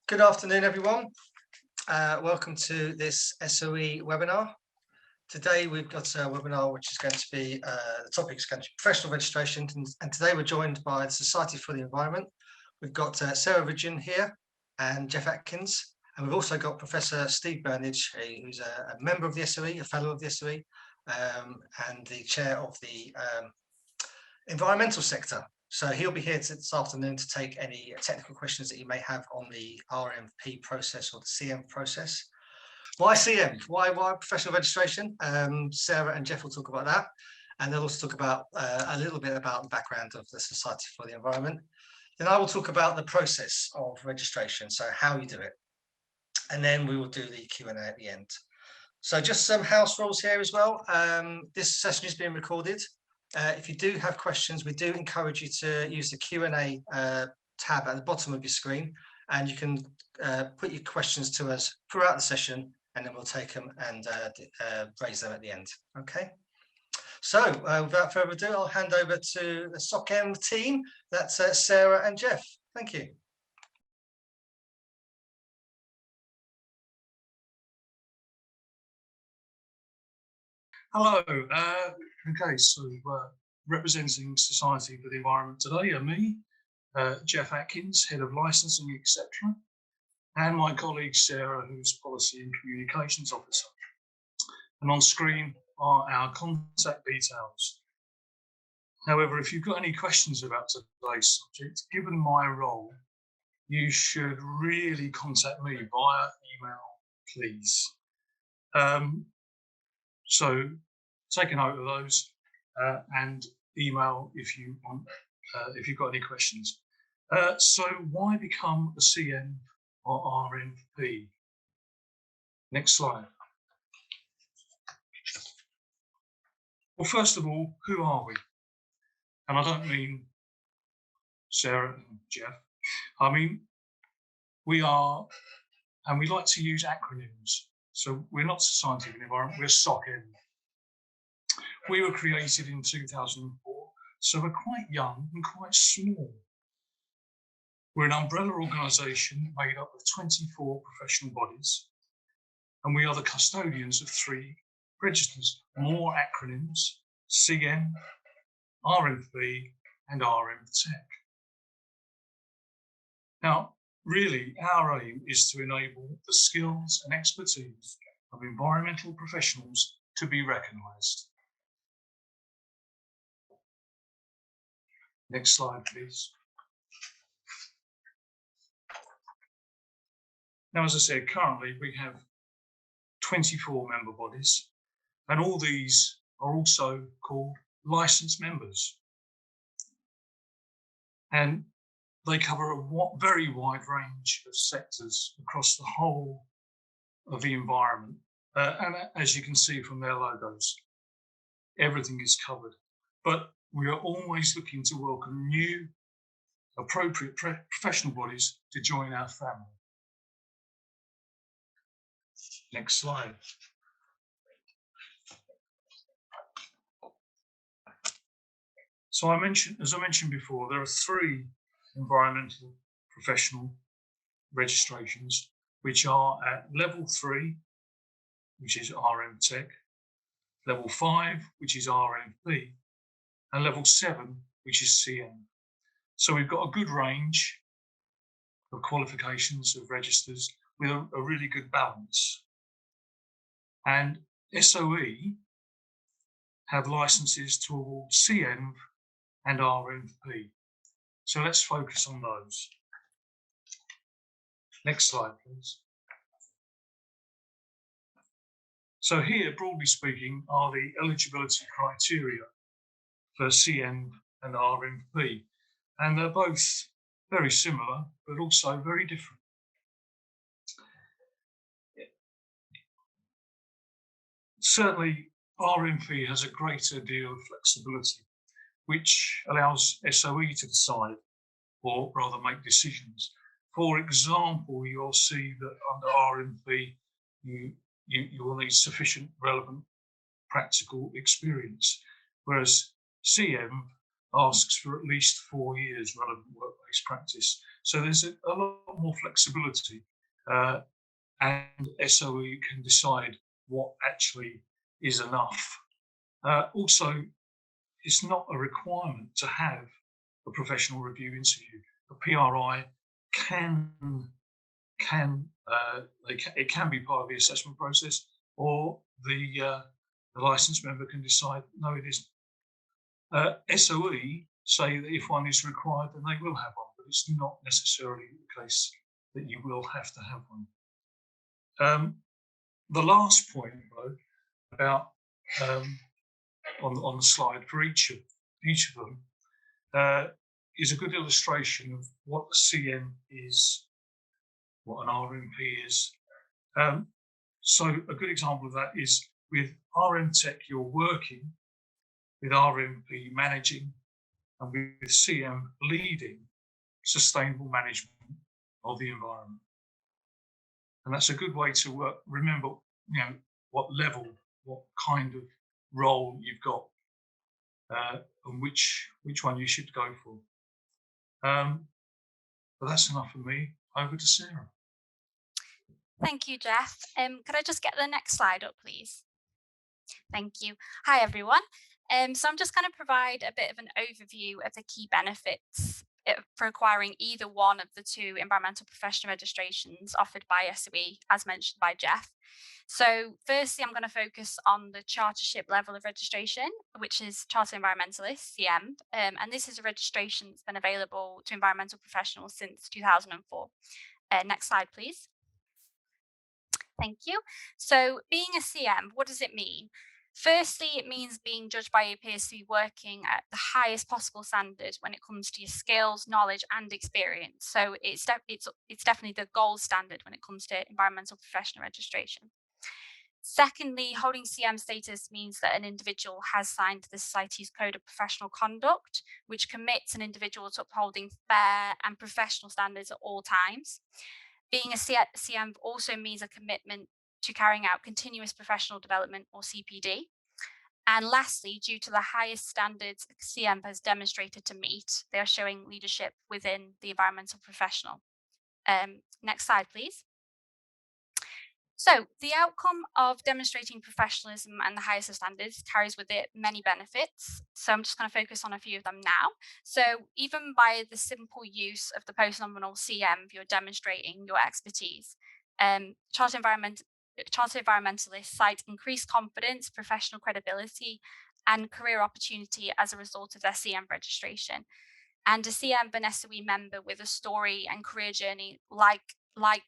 Good afternoon, everyone. Welcome to this SOE webinar. Today we've got a webinar which is going to be, the topic is going to be professional registration, and today we're joined by the Society for the Environment. We've got Sarah Ridgeon here and Geoff Atkins, and we've also got Professor Steve Burnage, who's a member of the SOE, a fellow of the SOE, and the chair of the environmental sector. So he'll be here this afternoon to take any technical questions that you may have on the REnvP process or the CEnv process. Why CEnv? Why professional registration? Sarah and Geoff will talk about that, and they'll also talk about a little bit about the background of the Society for the Environment. Then I will talk about the process of registration, so how you do it, and then we will do the Q&A at the end. So just some house rules here as well. This session is being recorded. If you do have questions, we do encourage you to use the Q&A tab at the bottom of your screen, and you can put your questions to us throughout the session, and then we'll take them and raise them at the end. Okay. So without further ado, I'll hand over to the SocEnv team. That's Sarah and Geoff. Thank you. Hello. Okay, so representing Society for the Environment today are me, Geoff Atkins, Head of Licensing, etc., and my colleague Sarah, who's Policy and Communications Officer. And on screen are our contact details. However, if you've got any questions about today's subject, given my role, you should really contact me via email, please. So take a note of those and email if you want, if you've got any questions. So why become a CEnv or REnvP? Next slide. Well, first of all, who are we? And I don't mean Sarah and Geoff. I mean, we are, and we like to use acronyms. So we're not Society for the Environment, we're SocEnv. We were created in 2004, so we're quite young and quite small. We're an umbrella organisation made up of 24 professional bodies, and we are the custodians of 3 registers. More acronyms: CEnv, REnvP, and REnvTech. Now, really, our aim is to enable the skills and expertise of environmental professionals to be recognised. Next slide, please. Now, as I said, currently we have 24 member bodies, and all these are also called licensed members. And they cover a very wide range of sectors across the whole of the environment. And as you can see from their logos, everything is covered. But we are always looking to welcome new, appropriate professional bodies to join our family. Next slide. So as I mentioned before, there are 3 environmental professional registrations, which are at level 3, which is REnvTech, level 5, which is REnvP, and level 7, which is CEnv. So we've got a good range of qualifications of registers with a really good balance. And SOE have licenses to award CEnv and REnvP. So let's focus on those. Next slide, please. So here, broadly speaking, are the eligibility criteria for CEnv and REnvP. And they're both very similar, but also very different. Certainly, REnvP has a greater deal of flexibility, which allows SOE to decide, or rather make decisions. For example, you'll see that under REnvP, you will need sufficient relevant practical experience, whereas CEnv asks for at least 4 years relevant work-based practice. So there's a lot more flexibility, and SOE can decide what actually is enough. Also, it's not a requirement to have a professional review interview. A PRI it can be part of the assessment process, or the licensed member can decide no, it isn't. SOE say that if one is required, then they will have one, but it's not necessarily the case that you will have to have one. The last point, though, about on the slide for each of them is a good illustration of what the CEnv is, what an REnvP is. So a good example of that is with REnTech, you're working, with REnvP managing, and with CEnv leading sustainable management of the environment. And that's a good way to remember, what level, what kind of role you've got, and which one you should go for. But that's enough for me. Over to Sarah. Thank you, Geoff. Could I just get the next slide up, please? Thank you. Hi, everyone. So I'm just going to provide a bit of an overview of the key benefits for acquiring either one of the two environmental professional registrations offered by SOE, as mentioned by Geoff. So firstly, I'm going to focus on the chartership level of registration, which is Chartered Environmentalist, CEnv. And this is a registration that's been available to environmental professionals since 2004. Next slide, please. Thank you. So being a CEnv, what does it mean? Firstly, it means being judged by your peers to be working at the highest possible standard when it comes to your skills, knowledge, and experience. So it's definitely the gold standard when it comes to environmental professional registration. Secondly, holding CEnv status means that an individual has signed the Society's Code of Professional Conduct, which commits an individual to upholding fair and professional standards at all times. Being a CEnv also means a commitment to carrying out continuous professional development, or CPD. And lastly, due to the highest standards CEnv has demonstrated to meet, they are showing leadership within the environmental professional. Next slide, please. So the outcome of demonstrating professionalism and the highest of standards carries with it many benefits. So I'm just going to focus on a few of them now. So even by the simple use of the post-nominal CEnv, you're demonstrating your expertise. Chartered Environmentalists cite increased confidence, professional credibility, and career opportunity as a result of their CEnv registration. And a CEnv and SOE member with a story and career journey like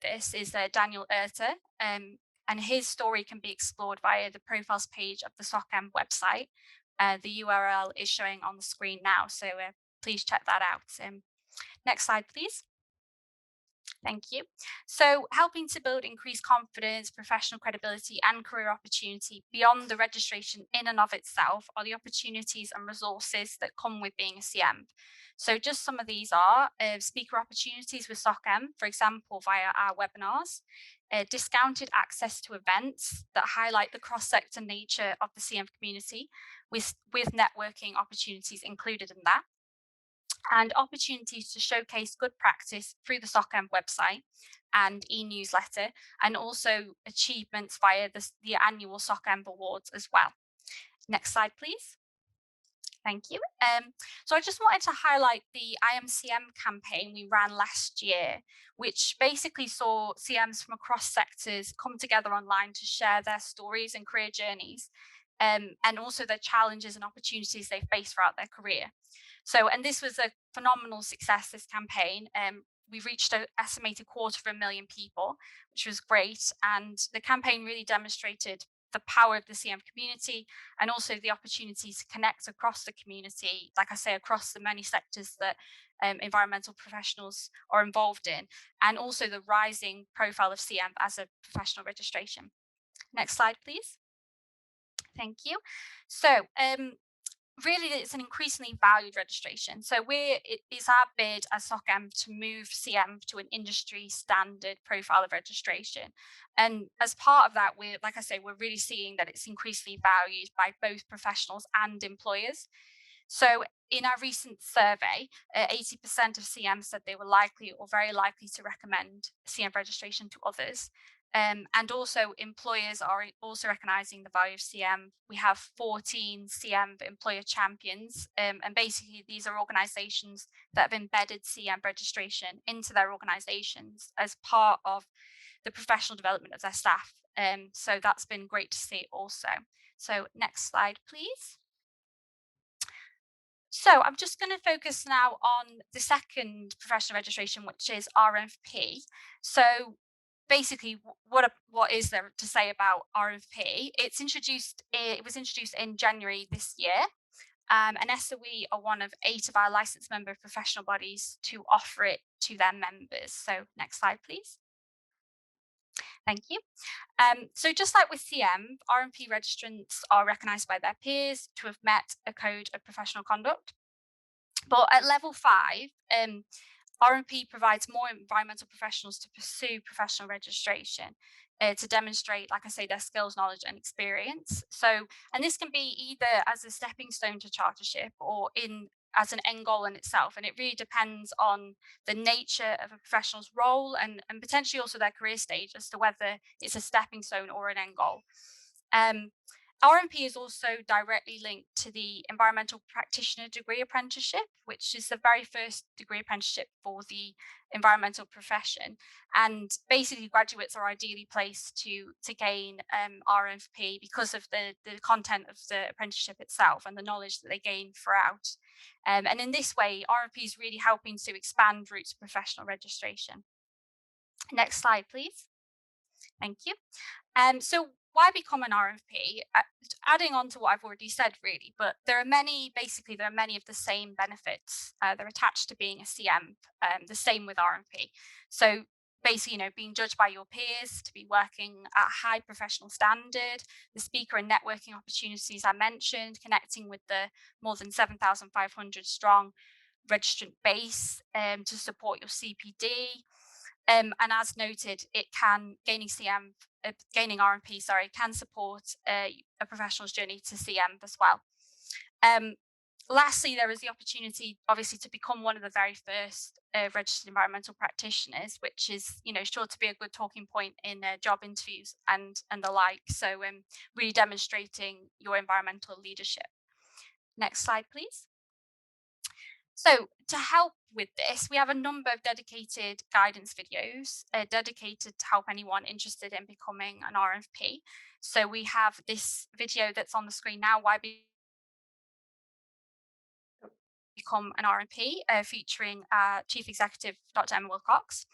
this is Daniel Erter, and his story can be explored via the profiles page of the SocEnv website. The URL is showing on the screen now, so please check that out. Next slide, please. Thank you. So helping to build increased confidence, professional credibility, and career opportunity beyond the registration in and of itself are the opportunities and resources that come with being a CEnv. So just some of these are speaker opportunities with SocEnv, for example, via our webinars, discounted access to events that highlight the cross-sector nature of the CEnv community with networking opportunities included in that, and opportunities to showcase good practice through the SocEnv website and e-newsletter, and also achievements via the annual SocEnv awards as well. Next slide, please. Thank you. So I just wanted to highlight the I Am CEnv campaign we ran last year, which basically saw CEnvs from across sectors come together online to share their stories and career journeys, and also their challenges and opportunities they face throughout their career. So, and this was a phenomenal success, this campaign. We reached an estimated 250,000 people, which was great. And the campaign really demonstrated the power of the CEnv community and also the opportunity to connect across the community, like I say, across the many sectors that environmental professionals are involved in, and also the rising profile of CEnv as a professional registration. Next slide, please. Thank you. So, really, it's an increasingly valued registration. So it's our bid as SocEnv to move CEnv to an industry standard profile of registration. And as part of that, we're really seeing that it's increasingly valued by both professionals and employers. So in our recent survey, 80% of CEnv said they were likely or very likely to recommend CEnv registration to others. And also employers are also recognising the value of CEnv. We have 14 CEnv employer champions, and basically these are organisations that have embedded CEnv registration into their organisations as part of the professional development of their staff. So that's been great to see also. So next slide, please. So I'm just going to focus now on the second professional registration, which is REnvP. So basically, what is there to say about REnvP? It was introduced in January this year. And SOE are one of 8 of our licensed member professional bodies to offer it to their members. So next slide, please. Thank you. So just like with CEnv, REnvP registrants are recognised by their peers to have met a code of professional conduct. But at level 5, REnvP provides more environmental professionals to pursue professional registration to demonstrate, like I say, their skills, knowledge and experience. So, and this can be either as a stepping stone to chartership or as an end goal in itself. And it really depends on the nature of a professional's role and potentially also their career stage as to whether it's a stepping stone or an end goal. REnvP is also directly linked to the Environmental Practitioner degree apprenticeship, which is the very first degree apprenticeship for the environmental profession. And basically graduates are ideally placed to gain REnvP because of the content of the apprenticeship itself and the knowledge that they gain throughout. And in this way, REnvP is really helping to expand routes to professional registration. Next slide, please. Thank you. So why become an REnvP? Adding on to what I've already said, really, but there are many of the same benefits. They're attached to being a CEnv, the same with REnvP. So basically, being judged by your peers, to be working at a high professional standard, the speaker and networking opportunities I mentioned, connecting with the more than 7,500 strong registrant base to support your CPD. And as noted, gaining REnvP, can support a professional's journey to CEnv as well. Lastly, there is the opportunity, obviously, to become one of the very first registered environmental practitioners, which is, sure to be a good talking point in job interviews and the like. So, really demonstrating your environmental leadership. Next slide, please. So to help with this, we have a number of dedicated guidance videos dedicated to help anyone interested in becoming an REnvP. So we have this video that's on the screen now, why become an REnvP, featuring Chief Executive Dr. Emma Wilcox.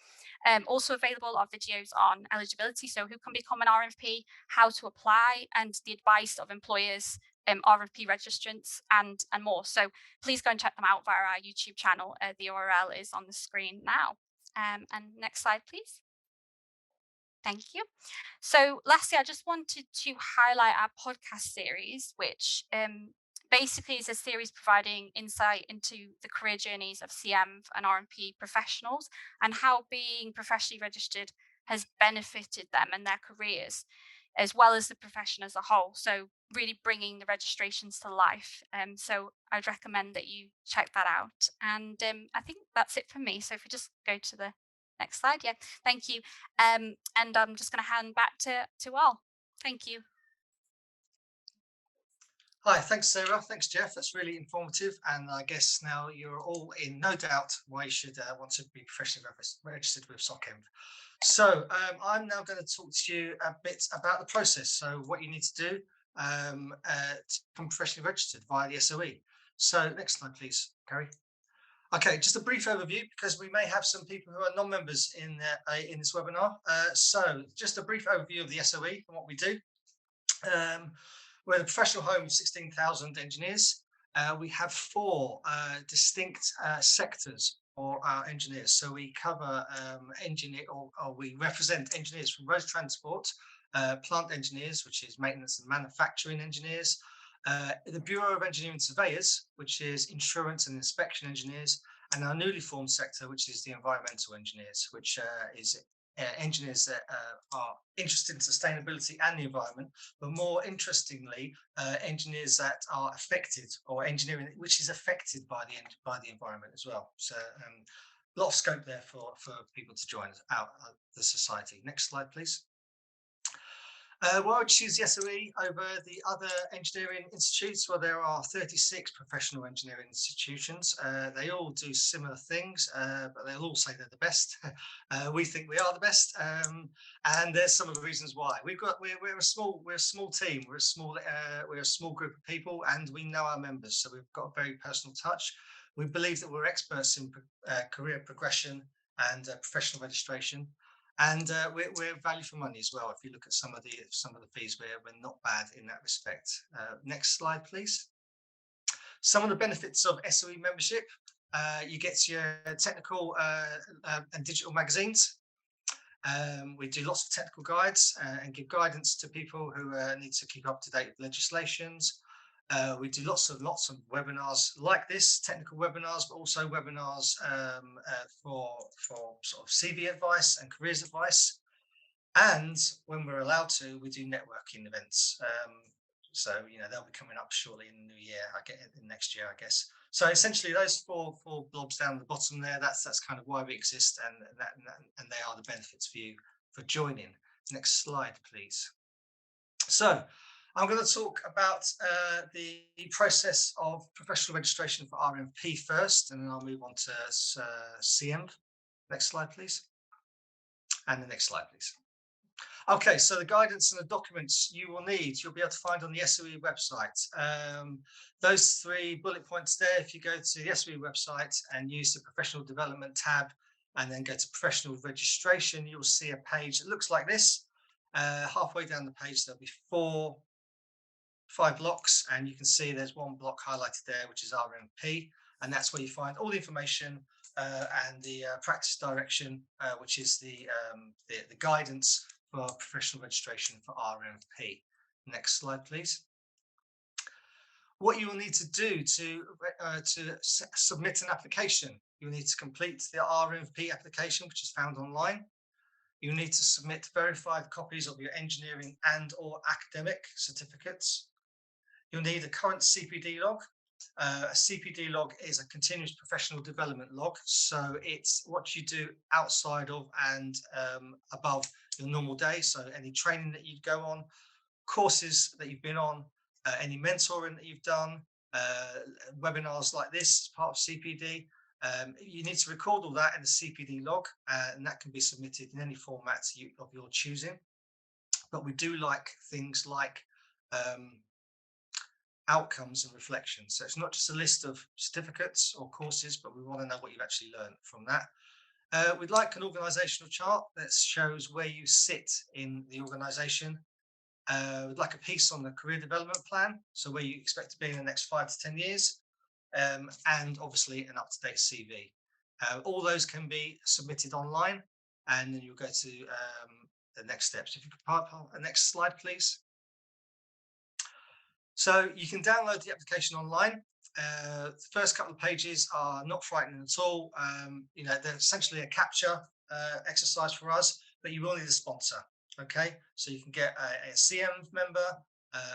Also available are videos on eligibility, so who can become an REnvP, how to apply, and the advice of employers, REnvP registrants, and more. So please go and check them out via our YouTube channel. The URL is on the screen now. And next slide, please. Thank you. So lastly, I just wanted to highlight our podcast series, which basically is a series providing insight into the career journeys of CEnv and REnvP professionals and how being professionally registered has benefited them and their careers, as well as the profession as a whole. So really bringing the registrations to life. So I'd recommend that you check that out. And I think that's it from me. So if we just go to the next slide. Yeah, thank you. And I'm just going to hand back to Al. Thank you. Hi, thanks, Sarah. Thanks, Geoff. That's really informative. And I guess now you're all in no doubt why you should want to be professionally registered with SocEnv. So I'm now going to talk to you a bit about the process. So what you need to do to become professionally registered via the SOE. So next slide, please, Carrie. Okay, just a brief overview because we may have some people who are non-members in this webinar. So just a brief overview of the SOE and what we do. We're the professional home of 16,000 engineers. We have 4 distinct sectors for our engineers. So we cover we represent engineers from road transport, plant engineers, which is maintenance and manufacturing engineers, the Bureau of Engineering Surveyors, which is insurance and inspection engineers, and our newly formed sector, which is the environmental engineers, which is engineers that are interested in sustainability and the environment, but more interestingly, engineers that are affected, or engineering which is affected by the environment as well. So a lot of scope there for people to join out the society. Next slide, please. Why would you choose the SOE over the other engineering institutes? Well, there are 36 professional engineering institutions. They all do similar things, but they'll all say they're the best. We think we are the best, and there's some of the reasons why. We're a small team. We're a small group of people, and we know our members, so we've got a very personal touch. We believe that we're experts in career progression and professional registration. And we're value for money as well. If you look at some of the fees, we're not bad in that respect. Next slide, please. Some of the benefits of SOE membership: you get your technical and digital magazines. We do lots of technical guides and give guidance to people who need to keep up to date with legislations. We do lots of webinars like this, technical webinars, but also webinars for sort of CV advice and careers advice. And when we're allowed to, we do networking events. So they'll be coming up shortly in the new year. I get it in next year, I guess. So essentially, those four blobs down the bottom there. That's kind of why we exist, and they are the benefits for you for joining. Next slide, please. So I'm going to talk about the process of professional registration for REnvP first, and then I'll move on to CEnv. Next slide, please. And the next slide, please. Okay, so the guidance and the documents you will need, you'll be able to find on the SOE website. Those 3 bullet points there, if you go to the SOE website and use the professional development tab and then go to professional registration, you'll see a page that looks like this. Halfway down the page, there'll be 5 blocks, and you can see there's one block highlighted there, which is REnvP, and that's where you find all the information and the practice direction, which is the guidance for professional registration for REnvP. Next slide, please. What you will need to do to submit an application: you'll need to complete the REnvP application, which is found online. You need to submit verified copies of your engineering and/or academic certificates. You'll need a current CPD log. A CPD log is a continuous professional development log, so it's what you do outside of and above your normal day. So any training that you go on, courses that you've been on, any mentoring that you've done, webinars like this, part of CPD. You need to record all that in the CPD log, and that can be submitted in any format of your choosing. But we do like things like outcomes and reflections. So it's not just a list of certificates or courses, but we want to know what you've actually learned from that. We'd like an organisational chart that shows where you sit in the organisation. We'd like a piece on the career development plan, so where you expect to be in the next 5 to 10 years, and obviously an up-to-date CV. All those can be submitted online, and then you'll go to the next steps. If you could pop the next slide, please. So you can download the application online. The first couple of pages are not frightening at all. They're essentially a capture exercise for us, but you will need a sponsor. Okay, so you can get a CEnv member,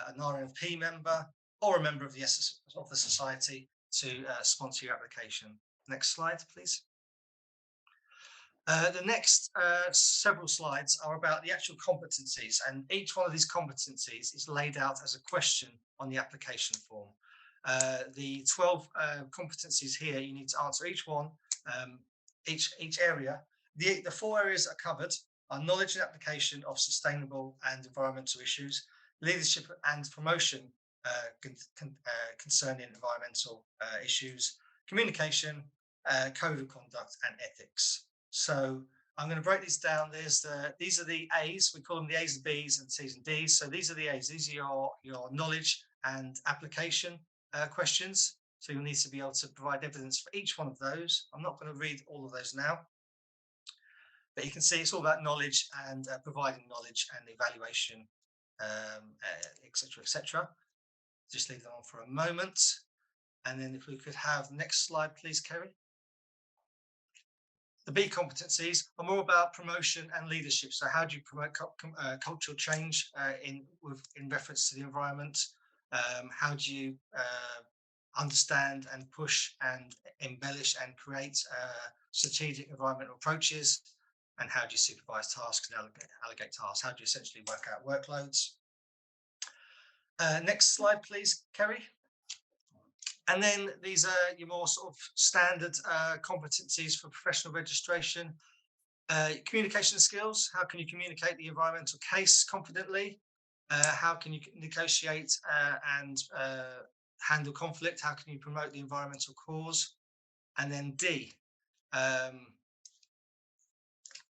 an REnvP member, or a member of the society to sponsor your application. Next slide, please. The next several slides are about the actual competencies, and each one of these competencies is laid out as a question on the application form. The 12 competencies here, you need to answer each one, each area. The 4 areas that are covered are knowledge and application of sustainable and environmental issues, leadership and promotion concerning environmental issues, communication, code of conduct, and ethics. So I'm going to break these down. These are the A's. We call them the A's, the B's, and C's and D's. So these are the A's. These are your knowledge and application questions. So you'll need to be able to provide evidence for each one of those. I'm not going to read all of those now, but you can see it's all about knowledge and providing knowledge and evaluation, etc., etc. Just leave them on for a moment. And then if we could have next slide, please, Kerry. The B competencies are more about promotion and leadership. So how do you promote cultural change in reference to the environment? How do you understand and push and embellish and create strategic environmental approaches? And how do you supervise tasks and allocate tasks? How do you essentially work out workloads? Next slide, please, Kerry. And then these are your more sort of standard competencies for professional registration. Communication skills, how can you communicate the environmental case confidently? How can you negotiate and handle conflict? How can you promote the environmental cause? And then D,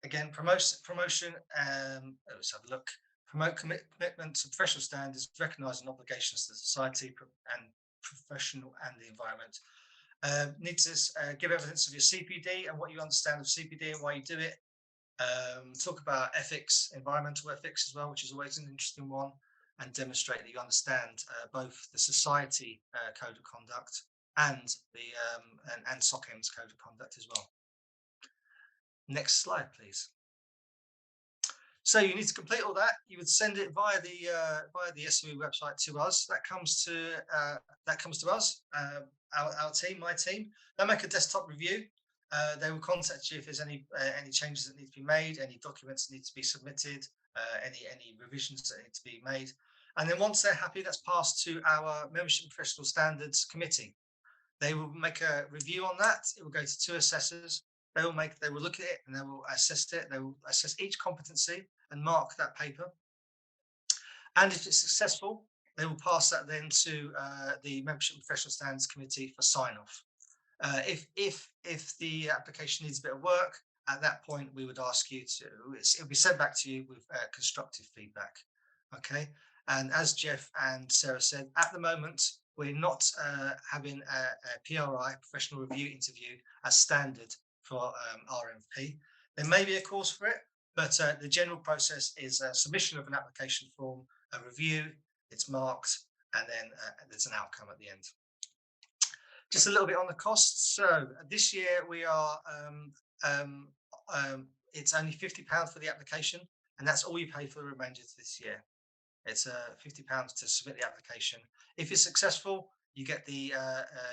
again, promotion, let's have a look. Promote commitment to professional standards, recognising obligations to society and professional and the environment. Need to give evidence of your CPD and what you understand of CPD and why you do it. Talk about ethics, environmental ethics as well, which is always an interesting one, and demonstrate that you understand both the society code of conduct and the and SocEnv's code of conduct as well. Next slide, please. So you need to complete all that. You would send it via the SOE website to us. That comes to us, our team, my team. They'll make a desktop review. They will contact you if there's any changes that need to be made, any documents that need to be submitted, any revisions that need to be made. And then once they're happy, that's passed to our Membership and Professional Standards Committee. They will make a review on that. It will go to 2 assessors. They will look at it and they will assess it. They will assess each competency and mark that paper. And if it's successful, they will pass that then to the Membership and Professional Standards Committee for sign-off. If the application needs a bit of work, at that point we would ask you to, it'll be sent back to you with constructive feedback. Okay, and as Geoff and Sarah said, at the moment we're not having a PRI, professional review interview, as standard for REnvP. There may be a course for it, but the general process is a submission of an application form, a review, it's marked, and then there's an outcome at the end. Just a little bit on the costs. So this year we are, it's only £50 for the application, and that's all you pay for the remainder of this year. It's £50 to submit the application. If you're successful, you get the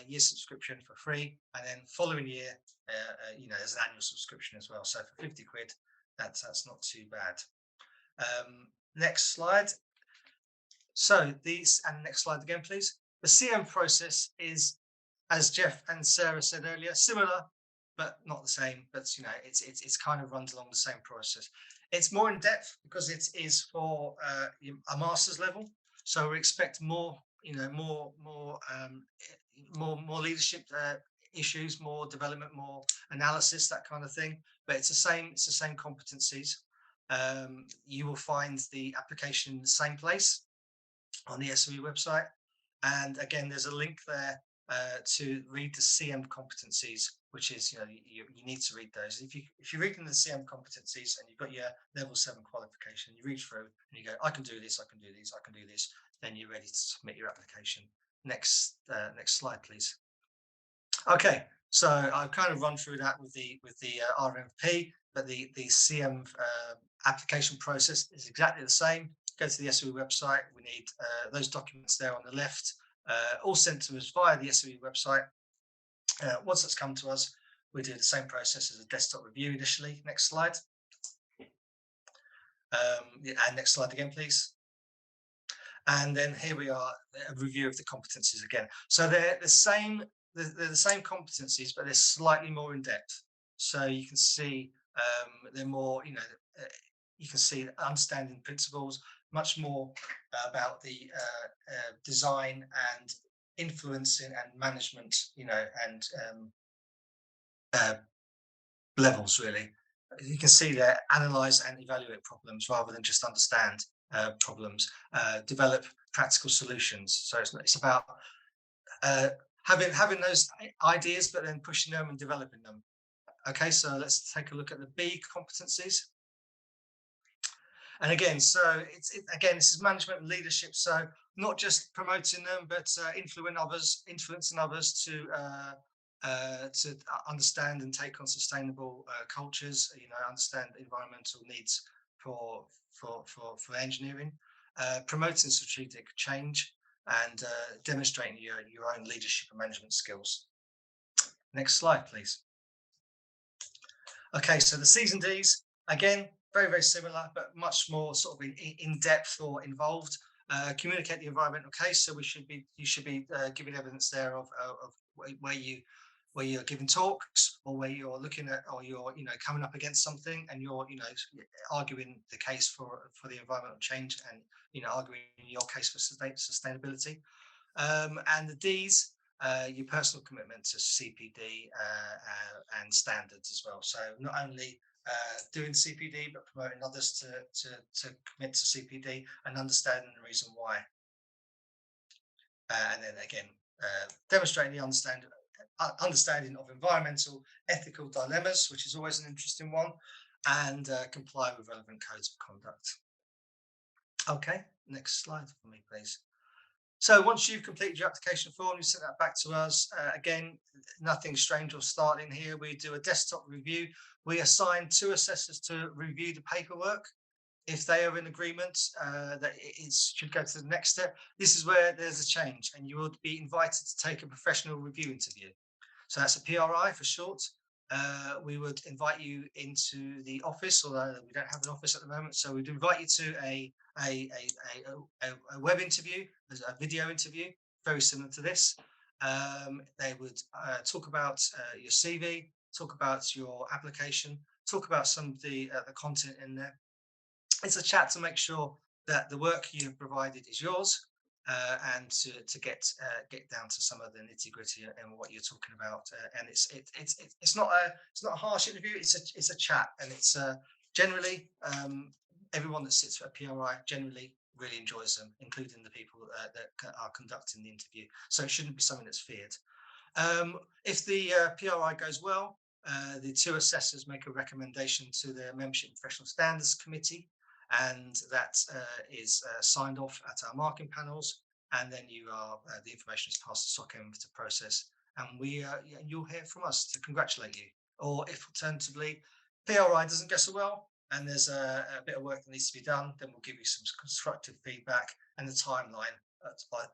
year subscription for free, and then following year, there's an annual subscription as well. So for 50 quid, that's not too bad. Next slide. So next slide again, please. The CEnv process is, as Geoff and Sarah said earlier, similar but not the same. But it's kind of runs along the same process. It's more in depth because it is for a master's level. So we expect more leadership issues, more development, more analysis, that kind of thing. But it's the same competencies. You will find the application in the same place on the SOE website. And again, there's a link there to read the CEnv competencies, which is, you need to read those. If you read in the CEnv competencies and you've got your level 7 qualification, you read through and you go, I can do this, I can do this, I can do this, then you're ready to submit your application. Next slide, please. Okay, so I've kind of run through that with the REnvP, but the CEnv application process is exactly the same. Go to the SOE website. We need those documents there on the left, all sent to us via the SOE website. Once that's come to us, we do the same process as a desktop review initially. Next slide. And next slide again, please. And then here we are, a review of the competencies again. So they're the same competencies, but they're slightly more in depth. So you can see they're more, you can see understanding principles, much more about the design and influencing and management, and levels really. You can see there, analyze and evaluate problems rather than just understand problems, develop practical solutions. So it's about having those ideas, but then pushing them and developing them. Okay, so let's take a look at the B competencies. And again, so this is management and leadership. So not just promoting them, but influencing others to to understand and take on sustainable cultures, understand environmental needs for engineering, promoting strategic change, and demonstrating your own leadership and management skills. Next slide, please. Okay, so the C's and D's, again, very, very similar, but much more sort of in depth or involved. Communicate the environmental case. So you should be giving evidence there of where you're giving talks, or where you're looking at, or you're coming up against something, and you're arguing the case for the environmental change, and arguing your case for sustainability. And the D's, your personal commitment to CPD and standards as well. So not only doing CPD, but promoting others to commit to CPD and understanding the reason why. And then again, demonstrating the understanding of environmental ethical dilemmas, which is always an interesting one, and comply with relevant codes of conduct. Okay, next slide for me, please. So once you've completed your application form, you send that back to us. Again, nothing strange or startling here. We do a desktop review. We assign 2 assessors to review the paperwork. If they are in agreement that it should go to the next step, this is where there's a change, and you will be invited to take a professional review interview. So that's a PRI for short. We would invite you into the office, although we don't have an office at the moment. So we'd invite you to a web interview, a video interview, very similar to this. They would talk about your CV, talk about your application, talk about some of the content in there. It's a chat to make sure that the work you have provided is yours, and to get down to some of the nitty-gritty and what you're talking about. And it's not a harsh interview. It's a chat, and it's generally everyone that sits for a PRI generally really enjoys them, including the people that are conducting the interview. So it shouldn't be something that's feared. If the PRI goes well, the 2 assessors make a recommendation to the Membership and Professional Standards Committee, and that is signed off at our marking panels, and then the information is passed to SocEnv to process, and you'll hear from us to congratulate you. Or if alternatively PRI doesn't go so well and there's a bit of work that needs to be done, then we'll give you some constructive feedback and the timeline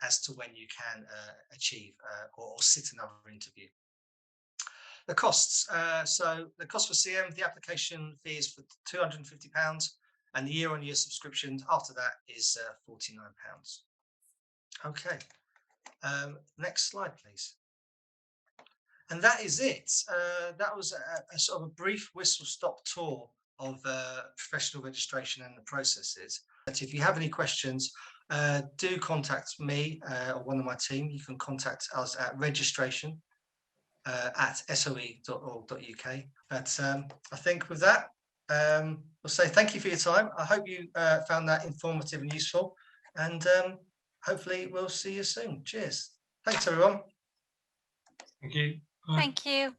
as to when you can achieve or sit another interview. The costs. So the cost for CEnv, the application fee is for £250, and the year-on-year subscription after that is £49. Okay, next slide, please. And that is it. That was a sort of a brief whistle-stop tour of professional registration and the processes. But if you have any questions, do contact me or one of my team. You can contact us at registration at soe.org.uk. But I think with that, we'll say thank you for your time. I hope you found that informative and useful, and hopefully we'll see you soon. Cheers. Thanks, everyone. Thank you. Thank you.